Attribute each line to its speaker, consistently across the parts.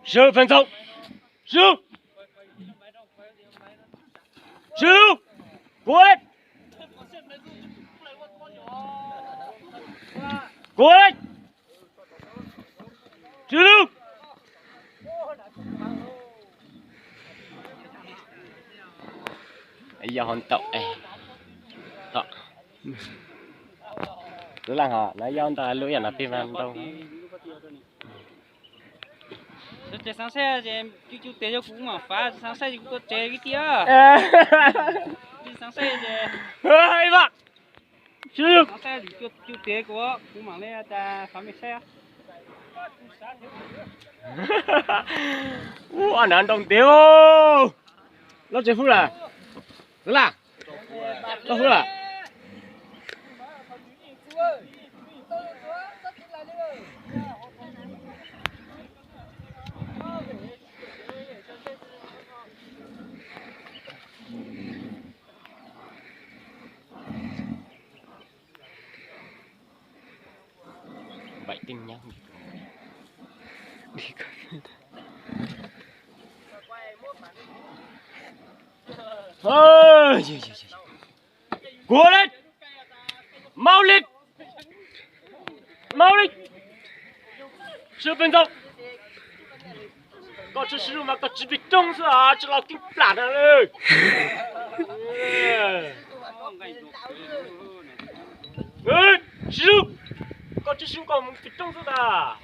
Speaker 1: 10分钟，15，过来，过来，16。哎呀，好抖哎，好，cứ là họ nói do ta lưỡi là phim ăn đâu.
Speaker 2: Chế sáng xe thì chú tế cho cũng mà phá sáng xe thì cũng có chế cái tia. Sáng xe thì
Speaker 1: Ơi bác. Chưa.
Speaker 2: Sáng xe thì chú tế của cũng mà lên ta phá mấy xe.
Speaker 1: Anh ăn đồng tiêu. Nó chơi phút là. Đúng là. Nó phút là. Vậy tin nhắn đi ơi cố lên mau lên 10分钟搞这是嘛搞这边种是啊这老给plan了嘞15搞这是搞我们给种是的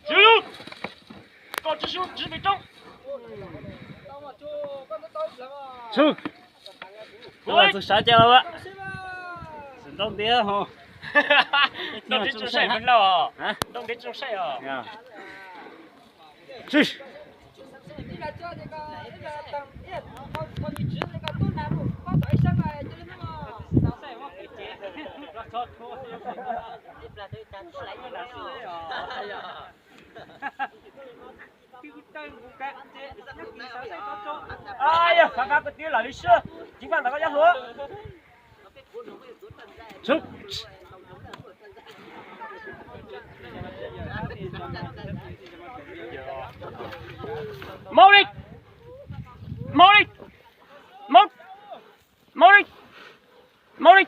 Speaker 1: 16搞这是这边种
Speaker 2: Chú. Rồi tôi xả cho ạ. Sừng đông tía hả?
Speaker 1: Đông tía trồng say vẫn lâu hả? Đông tía trồng say hả? Chứ. Ai à, phá cái tiếng là đi xưa, chính bạn đã có giá hứa. Chứ. Mau đi, mau đi, mau, mau đi, mau đi,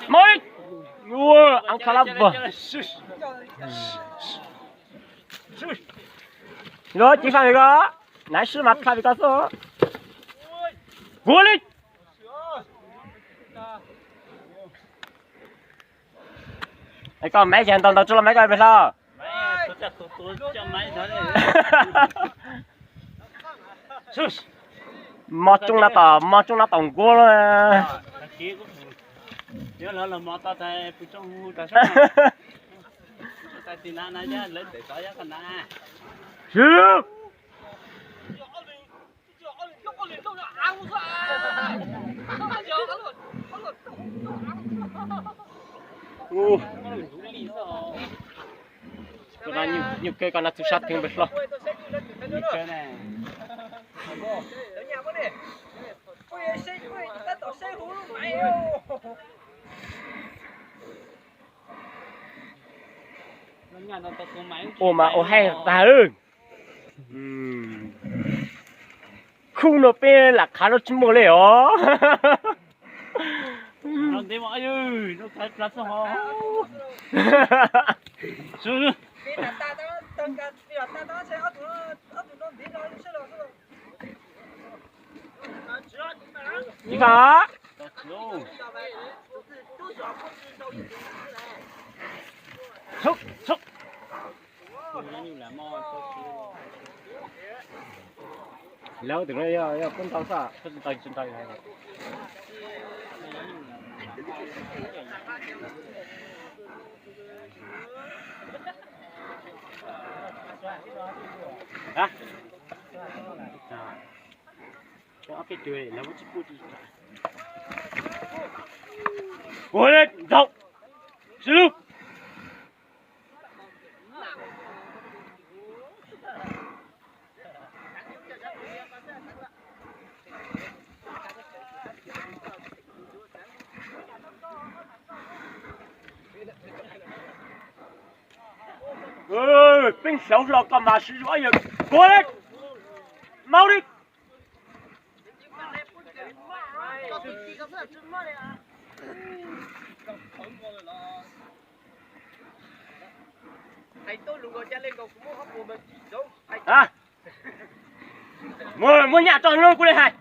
Speaker 1: mau đi. Wow, ăn khá lắm vợ. Rồi, chị Phạm có nãy sư mặt khai có số vua lên cái con mấy chàng toàn tao cho mấy con phải sao mò chung là tổng cua rồi
Speaker 2: nhớ là mò tao tại phụ trong ta sao tại tin anh ấy lấy để có giá con na
Speaker 1: chưa cái này nhiều cây còn là thứ sát thêm bớt lo
Speaker 2: cái này
Speaker 1: ồ mà ồ hay ta ơi khu nó bên là khá nó chim bồ lệ ó
Speaker 2: nó đi mọi ơi nó thật là sao chú
Speaker 1: chị phá xúc xúc lâu từ đây giờ con tàu xa con tay này hả cho cái tuổi là một chiếc cút cố lên rộng sư bên xấu lò còn mà sử dụng ấy cố lên mau đi à mua nhà tròn luôn cô đây hai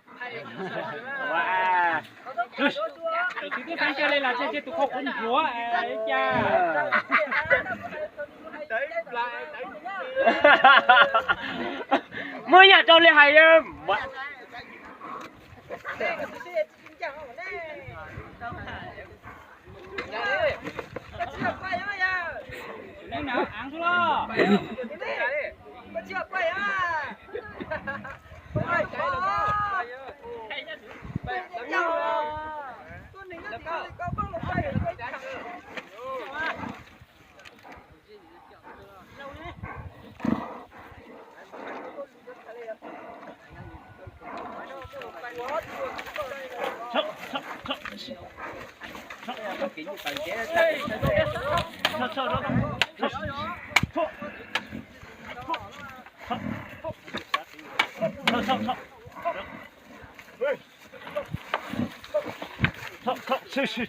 Speaker 1: wow
Speaker 2: thì cái phán chơi đây là chơi tụ không cũng chúa ấy cha
Speaker 1: mua nhà tròn lên hai em
Speaker 2: nếu nào ăn xuống lo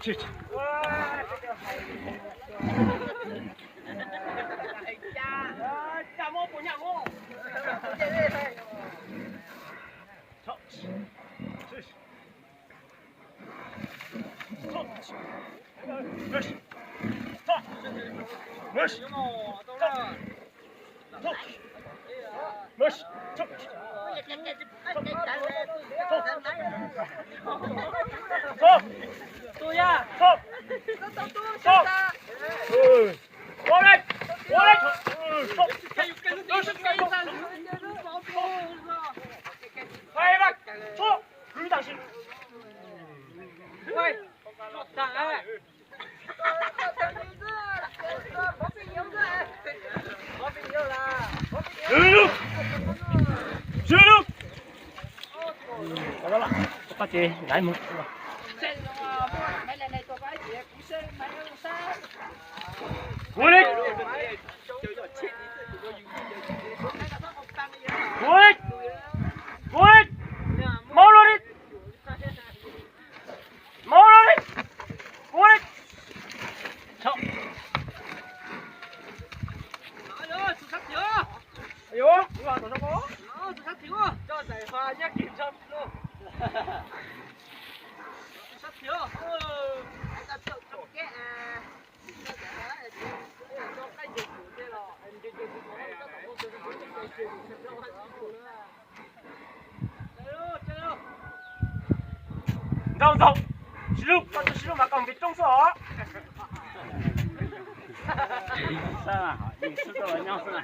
Speaker 1: 去。
Speaker 2: tôi à
Speaker 1: Bắt chị lại một. Vô đi. Mau luôn đi. Vô đi. Sao? Vô, vào tổ nó có. Cho giải hòa nhắc kiểm tra luôn. Rộng xí lúc mà còn vịt trong sổ sao à你吃的了尿是吗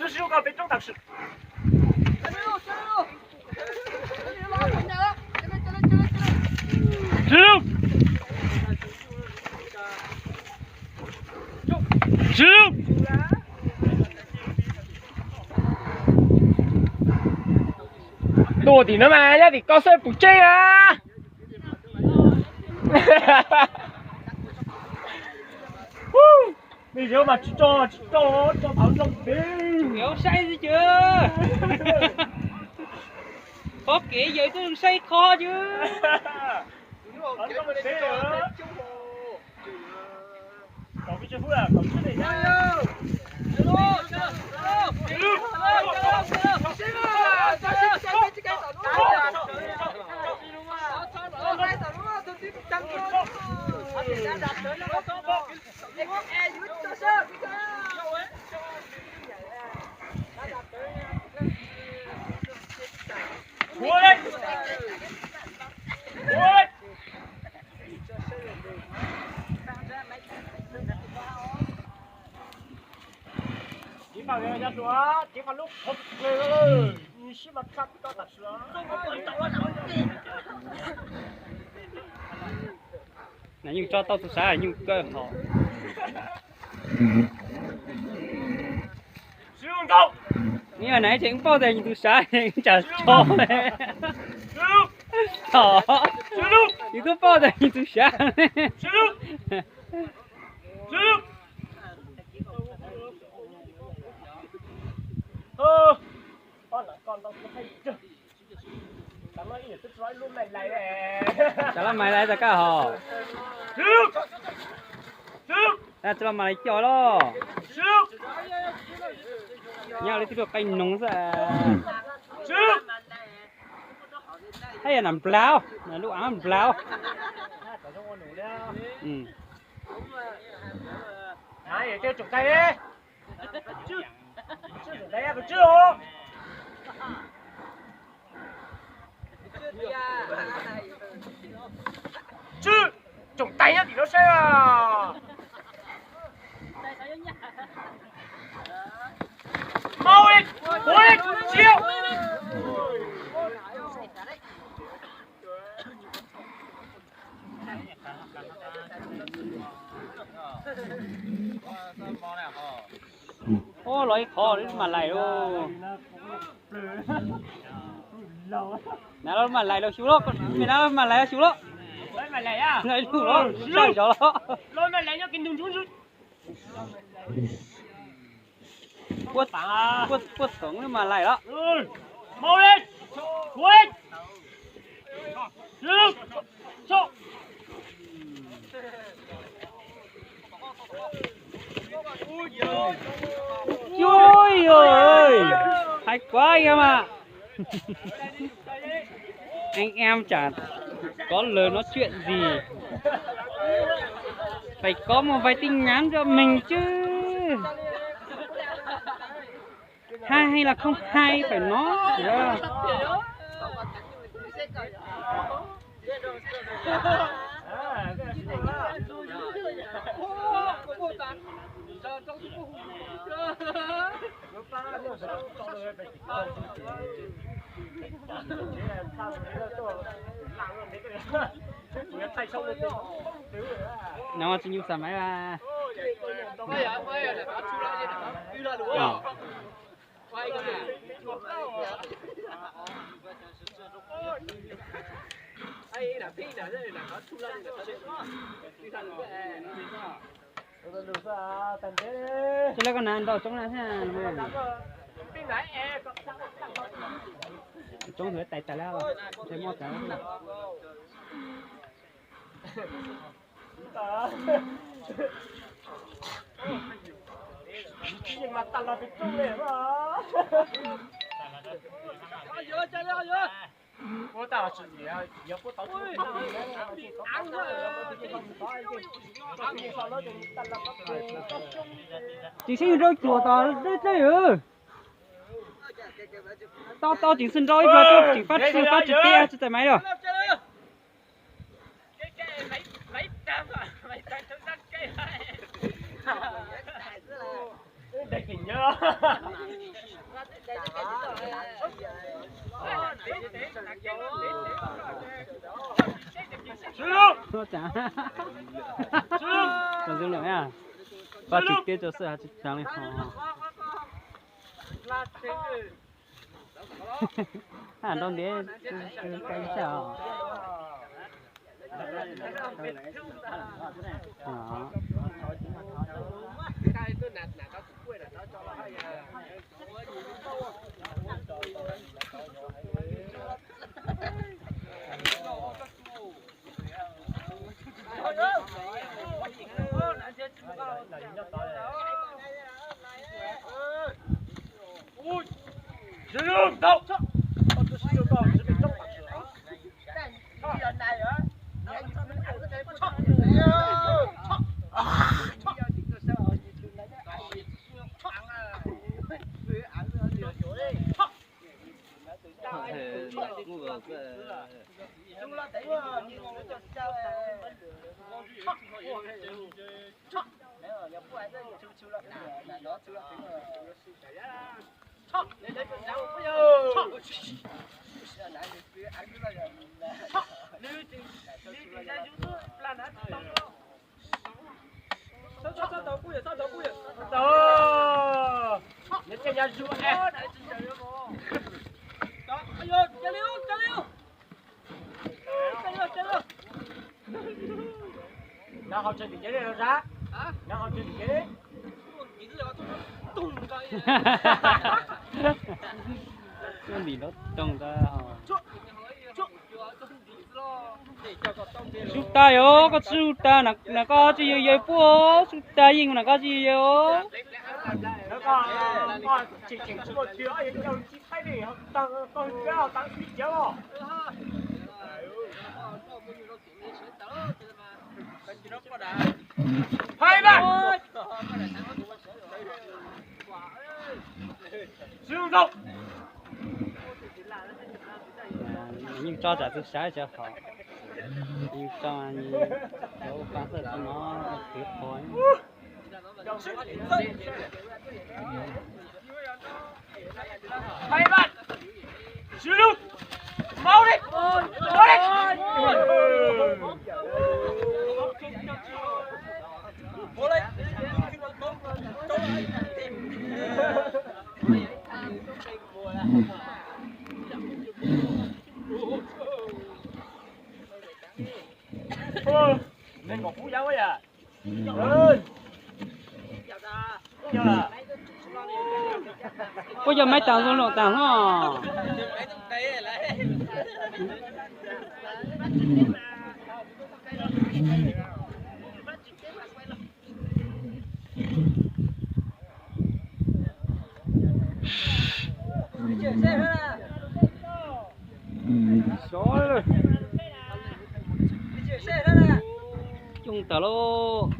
Speaker 1: xí lúc còn vịt trong đặc sự xí lúc多点啊嘛，一啲角色不正啊！bây giờ mà cho bảo lông đi.
Speaker 2: Kiểu say gì chưa? Có kỹ giờ tôi đừng say kho chứ.
Speaker 1: Còn cái phút à, còn cái này nhá. Chỉ vào người ra xuống, chỉ vào lúc không về你是嘛差不多的是啊。
Speaker 2: Này nhưng cho tao tụi xã nhưng cơ họ.
Speaker 1: Sử dụng công.
Speaker 2: Nhưng mà nãy chị cũng bao giờ tụi xã thì chả cho này. Thỏ. Chị cứ bao giờ tụi xã. chả là mày lại ra cả hò ta cho mày cho đó nhau lấy được canh nóng ra hay là nằm plau là lúc áo nằm plau
Speaker 1: Đấy, chơi trục tay đi. Chưa trục tay em chưa hả? Chưa trục tay thì nó sẽ mau đi, cố đi, chiêu.
Speaker 2: ô lấy khó đấy mà lại đâu nào mà lại đâu xíu đó mình nào mà lại xíu đó
Speaker 1: Lấy mày lấy à?
Speaker 2: lại xíu đó sai chỗ đó
Speaker 1: Lôi mày lấy cho kinh đừng xuống xuống.
Speaker 2: quất sống mà lại đó
Speaker 1: Mau lên, quên. Được, chọn.
Speaker 2: Trời ơi, hay quá em ạ. Anh em chả có lời nói chuyện gì, phải có một vài tin nhắn cho mình chứ. Hay là không hay phải nói. Nó chỉ như sắm máy à. Chứ lấy con nào đâu chống nào thế chống thử tay lao thấy mót cái
Speaker 1: Nhưng mà tao là bị trúng liền mà. Bố tao là gì à? Giờ bố tao ăn
Speaker 2: chỉ xin roi chùa tao đấy ừ tao chỉ xin roi rồi tao chỉ phát trực tiếp cho tay máy rồi
Speaker 1: để kỷ nhớ
Speaker 2: nó chả còn dương lượng à và trực tiếp cho sự trực trắng này hẳn đông đấy cái sao
Speaker 1: Dương đâu tôi xin yêu cầu sẽ bị tốc Nó không chơi thì chế đi đâu ra? Nó không chơi thì chế đi.
Speaker 2: cái gì nó trông ra sút ta yo có sút ta là có chỉ yo bố sút ta yên là có gì yo
Speaker 1: nó còn chỉ một chữ ấy đâu chỉ thấy đi tăng cao tăng phí chéo hai bạn sử dụng
Speaker 2: nhưng cho trả tôi sai cho họ nhưng cho anh nếu phán sự cho nó tuyệt thôi
Speaker 1: hai bạn sử dụng mau đi mau đi nên còn phú giáo ấy à
Speaker 2: bây giờ mấy tàu rồi tàu nó chung tàu lô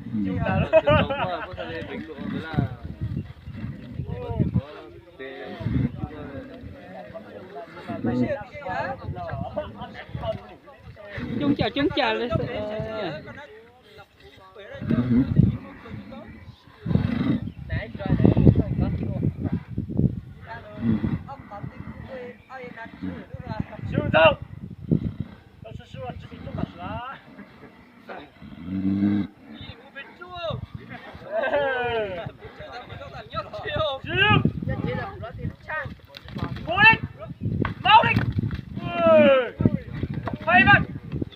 Speaker 2: chung chào lên
Speaker 1: sử dụng都是说自己做的事啊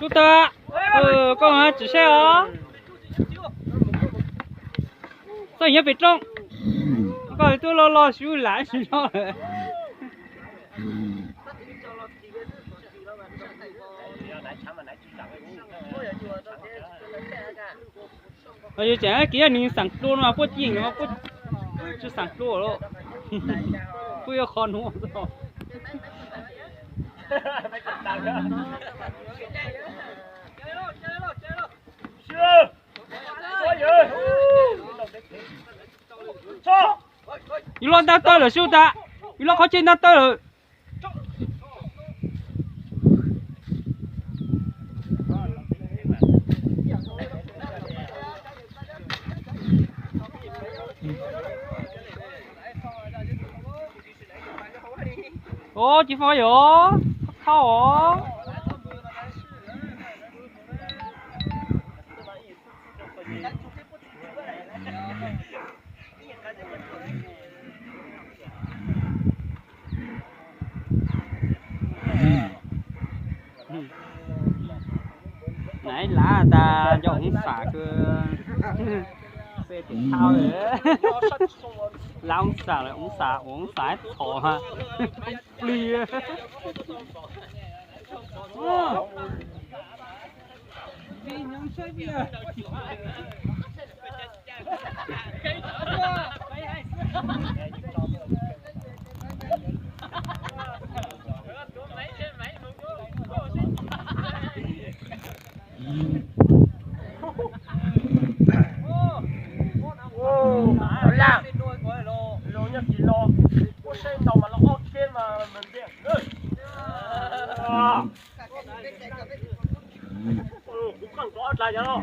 Speaker 2: chú ta con hả chỉ xe hả sao nhớ bị trông coi tôi lo xíu lại xíu rồi bây giờ chả kia mình sẵn luôn mà bớt gì mà bớt chứ sẵn luôn rồi bây giờ còn nữa rồi you lo đau tới rồi siêu ta you lo khó trên đau tới rồi ô chị phơi vô khâu ổ nãy lá ta cho ông xả cơ xe thể thao đấy là ông xả là ông xả thỏ ha lia đi nhóm chơi bia
Speaker 1: lại cho nó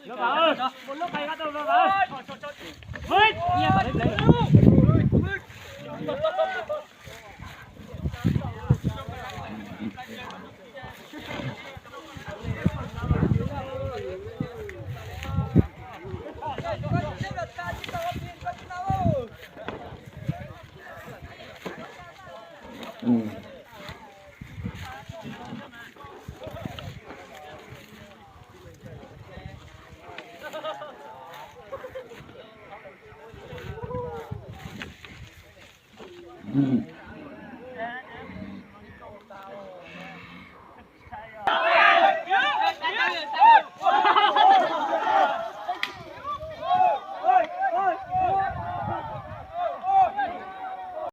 Speaker 1: nó vào một lúc này bắt đầu nó vào hơi nha vào đấy
Speaker 3: Ừ.